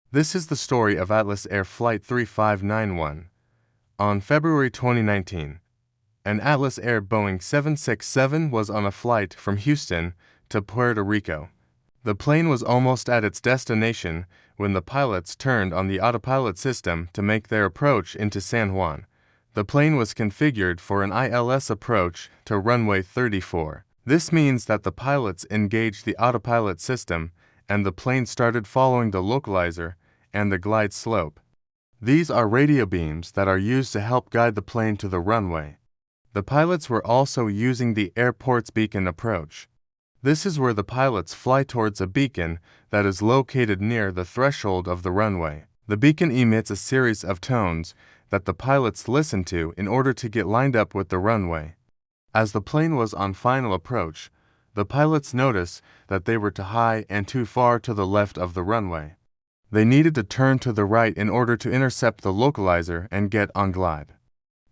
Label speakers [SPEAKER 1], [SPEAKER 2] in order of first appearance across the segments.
[SPEAKER 1] This is the story of Atlas Air Flight 3591. On February 2019, an Atlas Air Boeing 767 was on a flight from Houston to Puerto Rico. The plane was almost at its destination when the pilots turned on the autopilot system to make their approach into San Juan. The plane was configured for an ILS approach to runway 34. This means that the pilots engaged the autopilot system and the plane started following the localizer and the glide slope. These are radio beams that are used to help guide the plane to the runway. The pilots were also using the airport's beacon approach. This is where the pilots fly towards a beacon that is located near the threshold of the runway. The beacon emits a series of tones that the pilots listen to in order to get lined up with the runway. As the plane was on final approach, the pilots noticed that they were too high and too far to the left of the runway. They needed to turn to the right in order to intercept the localizer and get on glide.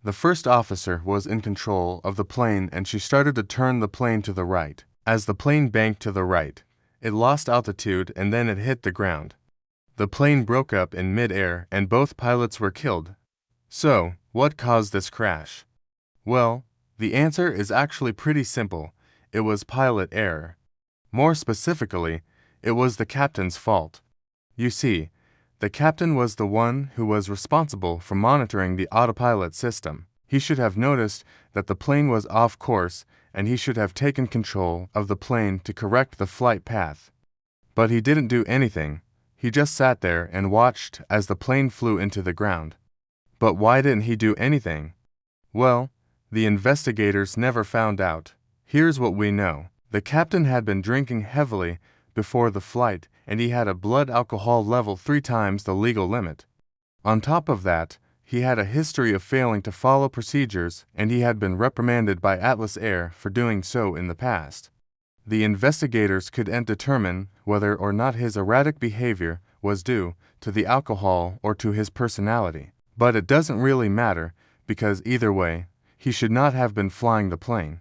[SPEAKER 1] The first officer was in control of the plane and she started to turn the plane to the right. As the plane banked to the right, it lost altitude and then it hit the ground. The plane broke up in mid-air and both pilots were killed. So, what caused this crash? Well, the answer is actually pretty simple. It was pilot error. More specifically, it was the captain's fault. You see, the captain was the one who was responsible for monitoring the autopilot system. He should have noticed that the plane was off course and he should have taken control of the plane to correct the flight path. But he didn't do anything. He just sat there and watched as the plane flew into the ground. But why didn't he do anything? Well, the investigators never found out. Here's what we know. The captain had been drinking heavily before the flight and he had a blood alcohol level 3 times the legal limit. On top of that, he had a history of failing to follow procedures and he had been reprimanded by Atlas Air for doing so in the past. The investigators couldn't determine whether or not his erratic behavior was due to the alcohol or to his personality. But it doesn't really matter because either way, he should not have been flying the plane.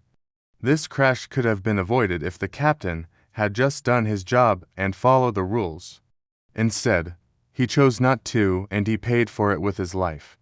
[SPEAKER 1] This crash could have been avoided if the captain had just done his job and followed the rules. Instead, he chose not to and he paid for it with his life.